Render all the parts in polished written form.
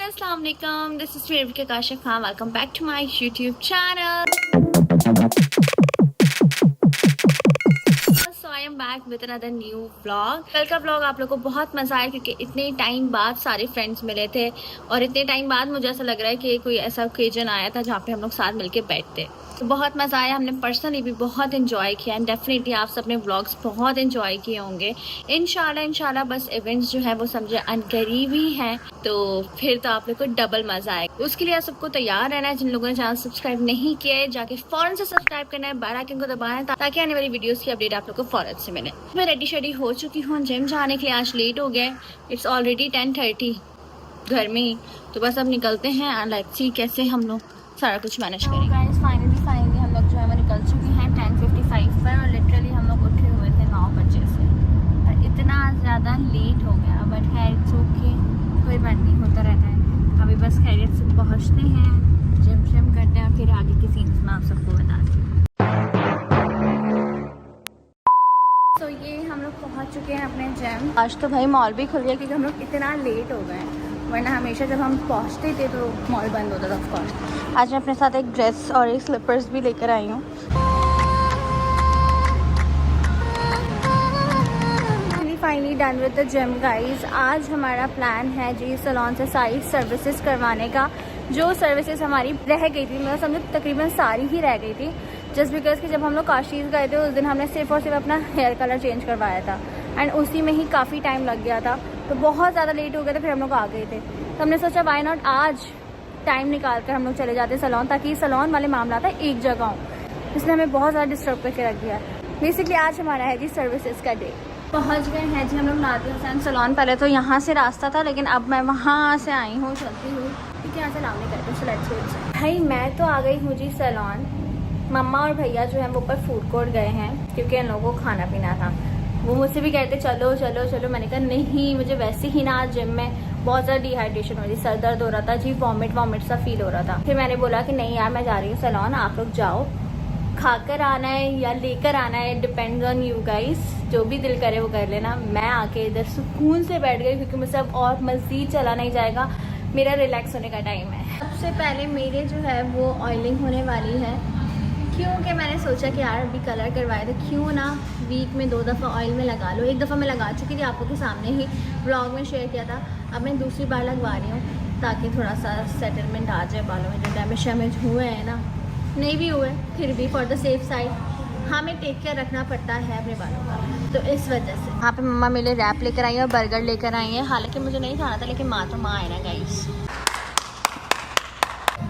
अस्सलाम वालेकुम, this is Rebika Kashif Khan. Welcome back to my YouTube channel. So I am back with another new vlog. कल का vlog आप लोगों को बहुत मजा आया क्योंकि इतने टाइम बाद सारे फ्रेंड्स मिले थे और इतने टाइम बाद मुझे ऐसा लग रहा है कि कोई ऐसा ओकेजन आया था जहाँ पे हम लोग साथ मिलके बैठते। तो बहुत मज़ा आया, हमने पर्सनली भी बहुत इन्जॉय किया एंड डेफिनेटली आप सब अपने व्लॉग्स बहुत इन्जॉय किए होंगे। इंशाल्लाह बस इवेंट्स जो है वो समझे अनकरीब ही हैं, तो फिर तो आप लोग को डबल मज़ा आएगा। उसके लिए आप सबको तैयार रहना है। जिन लोगों ने चैनल सब्सक्राइब नहीं किया है जाके फौरन से सब्सक्राइब करना है, बेल आइकन को दबाना है ताकि आने वाली वीडियोस की अपडेट आप लोग को फौरन से मिले। मैं रेडी शेडी हो चुकी हूँ जिम जाने के लिए, आज लेट हो गया। इट्स ऑलरेडी 10:30 घर में ही, तो बस अब निकलते हैं एंड लेट्स सी कैसे हम लोग सारा कुछ मैनेज करेंगे। फाइनली हम लोग जो है वो निकल चुके हैं 10:55 पर और लिटरली हम लोग उठे हुए थे 9 बजे से और इतना ज़्यादा लेट हो गया, बट है इट्स ओके, कोई बात नहीं, होता रहता है। अभी बस खैरियत से पहुँचते हैं, जिम करते हैं और फिर आगे की सीन्स में आप सबको बताते हैं। तो ये हम लोग पहुँच चुके हैं अपने जिम। आज तो भाई मॉल भी खुल गया क्योंकि हम लोग इतना लेट हो गए, वरना हमेशा जब हम पहुँचते थे तो मॉल बंद होता था ऑफ कोर्स। आज मैं अपने साथ एक ड्रेस और एक स्लीपर्स भी लेकर आई हूँ। Finally done with the gym guys. आज हमारा प्लान है जी सैलून से सारी सर्विसेज करवाने का। जो सर्विसेज हमारी रह गई थी, मैं समझो तकरीबन सारी ही रह गई थी, जस्ट बिकॉज कि जब हम लोग काशीज़ गए थे उस दिन हमने सिर्फ और सिर्फ अपना हेयर कलर चेंज करवाया था एंड उसी में ही काफ़ी टाइम लग गया था, तो बहुत ज़्यादा लेट हो गए थे। फिर हम लोग आ गए थे, तो हमने सोचा वाई नॉट आज टाइम निकाल कर हम लोग चले जाते सैलून, ताकि सैलून वाले मामला था एक जगह हो, इसलिए हमें बहुत ज़्यादा डिस्टर्ब करके रख दिया। बेसिकली आज हमारा है जी सर्विसेज का डे। पहुंच गए हैं जी हम लोग नादिर हुसैन सैलून। पहले तो यहाँ से रास्ता था, लेकिन अब मैं वहाँ से आई हूँ चलती हूँ क्योंकि यहाँ से लाने करते हैं। भाई मैं तो आ गई हूँ जी सैलून। मम्मा और भैया जो है वो ऊपर फूड कोर्ट गए हैं क्योंकि इन लोगों को खाना पीना था। वो मुझसे भी कहते चलो चलो चलो, मैंने कहा नहीं, मुझे वैसे ही ना जिम में बहुत ज़्यादा डिहाइड्रेशन हो रही, सर दर्द हो रहा था जी, वॉमिट सा फील हो रहा था। फिर मैंने बोला कि नहीं यार मैं जा रही हूँ सैलून, आप लोग जाओ, खाकर आना है या लेकर आना है, डिपेंड्स ऑन यू गाइस, जो भी दिल करे वो कर लेना। मैं आके इधर सुकून से बैठ गई क्योंकि मुझसे अब और मज़ीद चला नहीं जाएगा, मेरा रिलैक्स होने का टाइम है। सबसे पहले मेरे जो है वो ऑयलिंग होने वाली है, क्योंकि मैंने सोचा कि यार अभी कलर करवाए तो क्यों ना वीक में 2 दफ़ा ऑयल में लगा लो। एक दफ़ा मैं लगा चुकी थी, आप लोगों के सामने ही व्लॉग में शेयर किया था। अब मैं दूसरी बार लगवा रही हूँ ताकि थोड़ा सा सेटलमेंट आ जाए बालों में। जो डैमेज हुए हैं ना, नहीं भी हुए फिर भी फॉर द सेफ साइड हमें टेक केयर रखना पड़ता है अपने बालों का, तो इस वजह से। यहाँ पे मम्मा मेरे रैप लेकर आई है और बर्गर लेकर आई है। हालांकि मुझे नहीं खाना था, लेकिन माँ तो माँ है ना गाइस।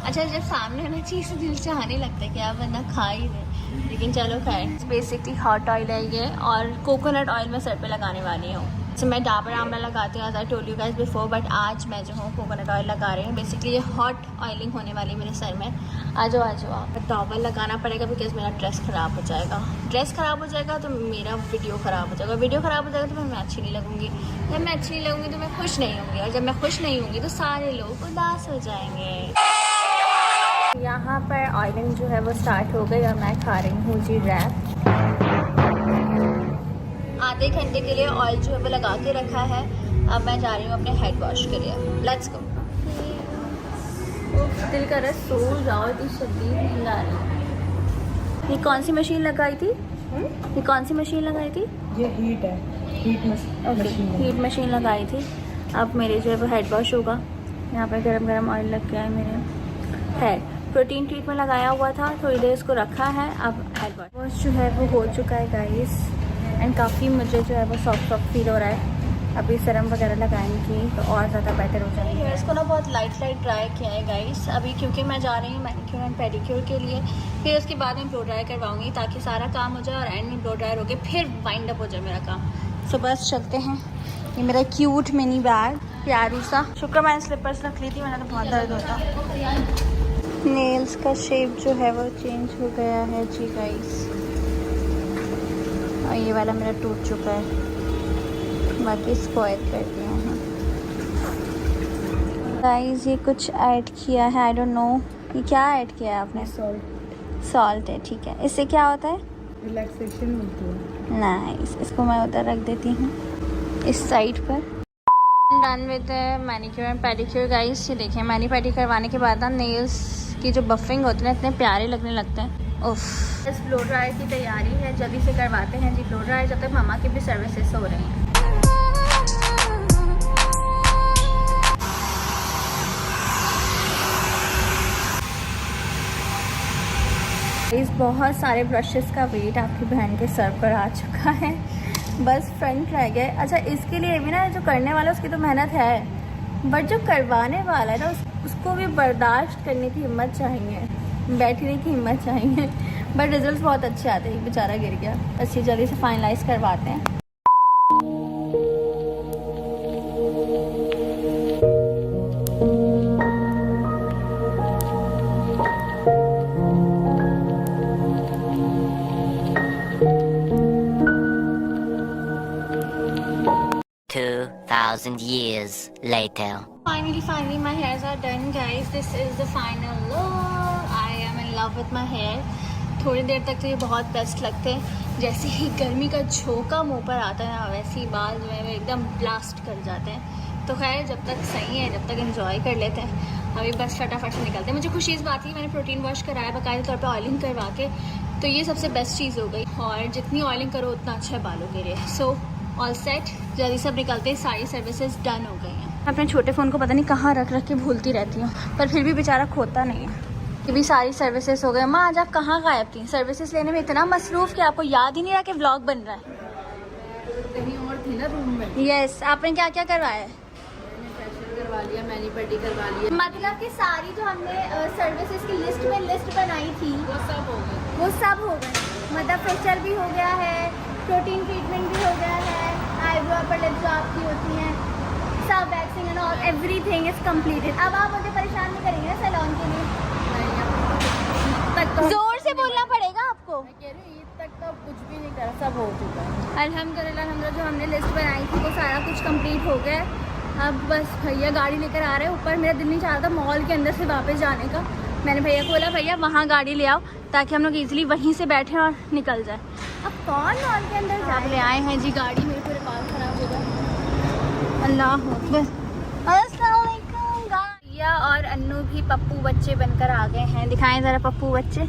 अच्छा, जब सामने ना चीज़ दिल चाहने लगता है कि आप बंदा खा ही दे, लेकिन चलो खैर। बेसिकली हॉट ऑयल है ये और कोकोनट ऑयल मैं सर पे लगाने वाली हूँ। तो मैं डाबर आमला लगाती हूँ, I told you guys before, but आज मैं जो हूँ कोकोनट ऑयल लगा रही हूँ। बेसिकली ये हॉट ऑयलिंग होने वाली है मेरे सर में। आ जाओ आप। टॉवल लगाना पड़ेगा बिकॉज मेरा ड्रेस ख़राब हो जाएगा। ड्रेस ख़राब हो जाएगा तो मेरा वीडियो ख़राब हो जाएगा, वीडियो ख़राब हो जाएगा तो मैं अच्छी नहीं लगूंगी, जब मैं अच्छी नहीं लगूंगी तो मैं खुश नहीं होंगी, और जब मैं खुश नहीं होंगी तो सारे लोग उदास हो जाएंगे। यहाँ पर ऑयलिंग जो है वो स्टार्ट हो गई और मैं खा रही हूँ जी रैप। आधे घंटे के लिए ऑयल जो है वो लगा के रखा है। अब मैं जा रही हूँ अपने हेड वॉश के लिए। Let's go. दिल कर रहा है सो जाओ, इतनी शदीद नींद आ रही। ये कौन सी मशीन लगाई थी? ये कौन सी मशीन लगाई थी? ये हीट है, हीट मशीन लगाई थी। अब मेरे जो है वो हेड वॉश होगा। यहाँ पर गरम ऑयल लग गया है मेरे हेड। प्रोटीन ट्रीटमेंट लगाया हुआ था, थोड़ी देर इसको रखा है। अब हेड वॉश जो है वो हो चुका है गाइस एंड काफ़ी मुझे जो है वो सॉफ्ट फील हो रहा है। अभी सीरम वगैरह लगाएंगी तो और ज़्यादा बेटर हो जाएगी। हेयर्स को ना बहुत लाइट ड्राई किया है गाइस अभी, क्योंकि मैं जा रही हूँ मैनिक्योर एंड पेडिक्योर के लिए। फिर उसके बाद मैं ब्लो ड्राई करवाऊँगी ताकि सारा काम हो जाए और एंड में ब्लो ड्रायर हो गए फिर वाइंड अप हो जाए मेरा काम। सो बस चलते हैं। ये मेरा क्यूट मिनी बैग प्यारू सा, शुक्र मैंने स्लीपर्स रख ली थी, मैंने तो बहुत दर्द होता। नेल्स का शेप जो है वो चेंज हो गया है जी गाइस, और ये वाला मेरा टूट चुका है, बाकी इसको ऐड करती हूँ गाइस। ये कुछ ऐड किया है, आई डोंट नो ये क्या ऐड किया है आपने। सॉल्ट है, ठीक है। इससे क्या होता है? रिलैक्सेशन मिलती है। नाइस। इसको मैं उधर रख देती हूँ इस साइड पर। Done with manicure and pedicure guys. ये देखिए मैनी पेडी करवाने के बाद ना नेल्स की जो बफिंग होती है ना इतने प्यारे लगने लगते हैं। उफ, बस ब्लो ड्रायर की तैयारी है, जल्दी से करवाते हैं जी ब्लो ड्रायर, जब तक मामा की भी सर्विसेज हो रही हैं। इस बहुत सारे ब्रशेस का वेट आपकी बहन के सर पर आ चुका है, बस फ्रंट रह गए। अच्छा इसके लिए भी ना जो करने वाला उसकी तो मेहनत है, बट जो करवाने वाला है ना उसको भी बर्दाश्त करने की हिम्मत चाहिए, बैठने की हिम्मत चाहिए। बट रिजल्ट बहुत अच्छे आते हैं। बेचारा गिर गया, अच्छी जल्दी से फाइनलाइज करवाते हैं। 2,000 years later. Finally, my hairs are done, guys. This is the final look. I am in love with my hair. थोड़ी देर तक तो ये बहुत बेस्ट लगते हैं, जैसे ही गर्मी का झोंका मुंह पर आता है ना वैसे ही बाल जो है वो एकदम ब्लास्ट कर जाते हैं। तो खैर जब तक सही है, जब तक एंजॉय कर लेते हैं। अभी बस फटाफट से निकलते हैं। मुझे खुशी इस बात की मैंने प्रोटीन वॉश कराया बाकायदा तौर पर ऑयलिंग करवा के, तो ये सबसे बेस्ट चीज़ हो गई। और जितनी ऑयलिंग करो उतना अच्छा है बालों के लिए। सो ऑल सेट, जल्दी सब निकलते हैं। सारी सर्विसेज डन हो गई हैं। अपने छोटे फ़ोन को पता नहीं कहाँ रख के भूलती रहती हूँ, पर फिर भी बेचारा खोता नहीं है। ये भी सारी सर्विसेज हो गए। माँ आज आप कहाँ गायब थी? सर्विसेज लेने में इतना मसरूफ़ कि आपको याद ही नहीं रहा कि व्लॉग बन रहा है। कहीं और थी ना रूम में। यस, आपने क्या क्या करवाया है? मैंने फेशियल करवा लिया, मैनी पेडी करवा लिया। मतलब कि सारी जो हमने सर्विसेज की लिस्ट बनाई थी वो सब हो गए। वो सब हो गए। मतलब फेशियल भी हो गया है, प्रोटीन ट्रीटमेंट भी हो गया है, आईब्रो पर लिप जो आपकी होती हैं, सब waxing and all everything is completed. अब आप मुझे परेशान नहीं करेंगे ना सैलून के लिए? जोर से बोलना पड़ेगा आपको। मैं कह रही हूँ ईद तक तो कुछ भी नहीं करा, सब हो चुका है। अल्हम्दुलिल्लाह जो हमने लिस्ट बनाई थी वो सारा कुछ कंप्लीट हो गया है। अब बस भैया गाड़ी लेकर आ रहे हैं ऊपर। मेरा दिल नहीं चाह रहा था मॉल के अंदर से वापस जाने का। मैंने भैया को बोला भैया वहाँ गाड़ी ले आओ ताकि हम लोग इजीली वहीं से बैठे और निकल जाए। अब कौन मॉल के अंदर जा ले आए हैं जी गाड़ी, मेरे पूरे बाल खराब हो गए। अल्लाह अकबर। अस्सलाम वालेकुम। भैया और अन्नू भी पप्पू बच्चे बनकर आ गए हैं। दिखाएं जरा पप्पू बच्चे।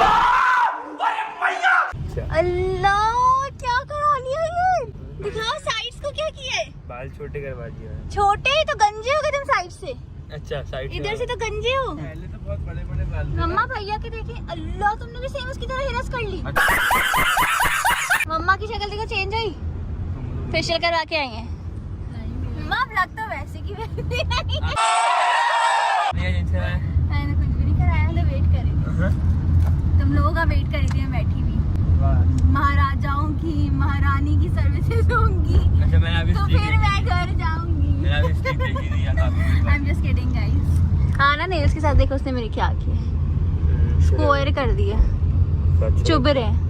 अल्लाह क्या करा लिया ये, दिखाओ साइड्स को क्या किया है। बाल छोटे करवा दिया है। छोटे ही तो गंजे हो गए तुम साइड से। अच्छा साइड इधर से तो गंजे हो। पहले तो बहुत बड़े बड़े बाल थे। मम्मा भैया के देखे। अल्लाह तुमने भी सेम उसकी तरह हेयर्स कर ली। मम्मा की शक्ल देखो चेंज हुई, फेशियल करवा के आई हैं। मम्मा अब लगता वैसे की वैसे नहीं। मैंने कुछ भी नहीं कराया, तो वेट करें। तुम लोगों का वेट करी थी मैं बैठी हुई। महाराजाओं की महारानी की सर्विसेज होंगी। अच्छा मैं अभी तो फिर मैं घर जाऊंगी। आई एम जस्ट किडिंग गाइस। हाँ ना नेल्स के साथ देखो उसने मेरी क्या की है, स्क्वायर कर दिया, चुभ रहे।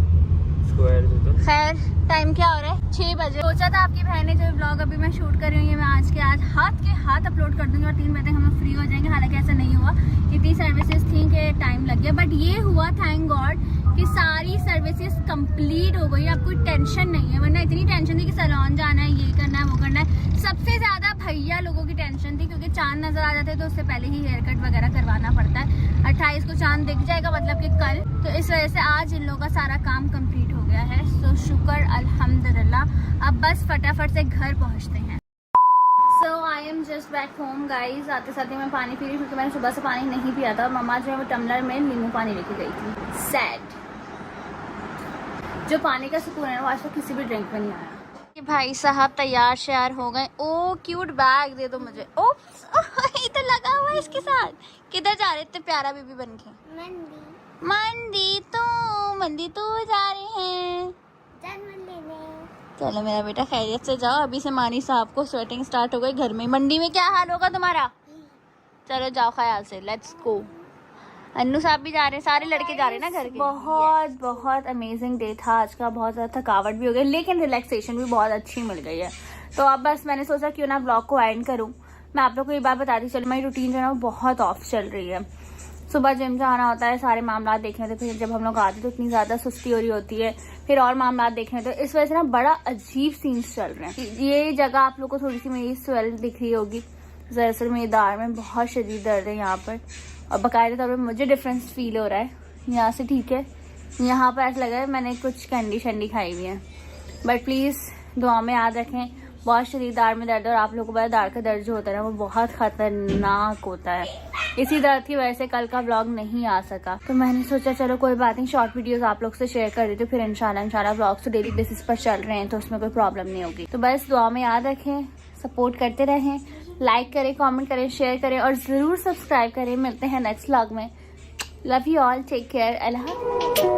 खैर टाइम क्या हो रहा है? 6 बजे। सोचा था आपकी बहन ने जो ब्लॉग अभी मैं शूट कर रही हूँ ये मैं आज के हाथ के हाथ अपलोड कर दूंगी और 3 बजे तक हम फ्री हो जाएंगे। हालांकि ऐसा नहीं हुआ, इतनी सर्विसेज थी कि टाइम लग गया, बट ये हुआ थैंक गॉड कि सारी सर्विसेज कंप्लीट हो गई। अब कोई टेंशन नहीं है, वरना इतनी टेंशन थी कि सैलून जाना है, ये करना है, वो करना है। सबसे ज़्यादा भैया लोगों की टेंशन थी क्योंकि चांद नज़र आ जाते तो उससे पहले ही हेयर कट वगैरह करवाना पड़ता है। 28 को चांद दिख जाएगा, मतलब कि कल, तो इस वजह से आज इन लोगों का सारा काम कंप्लीट हो गया है। सो शुक्र अल्हम्दुलिल्लाह। अब बस फटाफट से घर पहुँचते हैं। So I am just back home guys. आते साथ ही मैं पानी पी रही क्योंकि मैंने सुबह से पानी नहीं पिया था। मम्मा जो है वो टम्बलर में नींबू पानी लेके गई थी। सैड, जो पानी का सुकून है वो आज तक किसी भी ड्रिंक में नहीं आया। कि भाई साहब तैयार श्यार हो गए। ओ क्यूट बैग दे दो मुझे। ओ ये तो लगा हुआ है इसके साथ। किधर जा रहे इतने प्यारा बेबी बन के? मंदी तो जा रहे हैं। चलो मेरा बेटा खैरियत से जाओ। अभी से मानी साहब को स्वेटिंग स्टार्ट हो गई घर में। मंडी में क्या हाल होगा तुम्हारा? चलो जाओ ख्याल से, लेट्स गो। अन्नू साहब भी जा रहे हैं, सारे लड़के जा रहे हैं ना घर के। बहुत अमेजिंग डे था आज का। बहुत ज़्यादा थकावट भी हो गई लेकिन रिलैक्सेशन भी बहुत अच्छी मिल गई है। तो अब बस मैंने सोचा क्यों ना ब्लॉग को एंड करूं। मैं आप लोग को ये बात बताती चलूँ, मेरी रूटीन जो है ना वो बहुत ऑफ चल रही है। सुबह जिम जाना होता है, सारे मामला देखने थे, फिर जब हम लोग आते तो इतनी ज़्यादा सुस्ती हो रही होती है, फिर और मामला देखने, तो इस वजह से ना बड़ा अजीब सीन्स चल रहे हैं। ये जगह आप लोग को थोड़ी सी मेरी स्वेल दिख रही होगी, दरअसल मेरी दाढ़ में बहुत शदीद दर्द है यहाँ पर, और बाकायदा तौर पर मुझे डिफरेंस फील हो रहा है यहाँ से। ठीक है, यहाँ पर ऐसा लगा है मैंने कुछ कैंडी शंडी खाई हुई है, बट प्लीज़ दुआ में याद रखें, बहुत शदीद दाढ़ में दर्द है, और आप लोगों को पता दाढ़ का दर्द जो होता है ना वो बहुत ख़तरनाक होता है। इसी दर्द की वजह से कल का व्लॉग नहीं आ सका, तो मैंने सोचा चलो कोई बात नहीं, शॉर्ट वीडियोस आप लोग से शेयर कर देती हूँ, फिर इंशाल्लाह व्लॉग्स तो डेली बेसिस पर चल रहे हैं, तो उसमें कोई प्रॉब्लम नहीं होगी। तो बस दुआ में याद रखें, सपोर्ट करते रहें, लाइक करें, कॉमेंट करें, शेयर करें और ज़रूर सब्सक्राइब करें। मिलते हैं नेक्स्ट व्लॉग में। Love you all, take care, अल्लाह हाफ़िज़।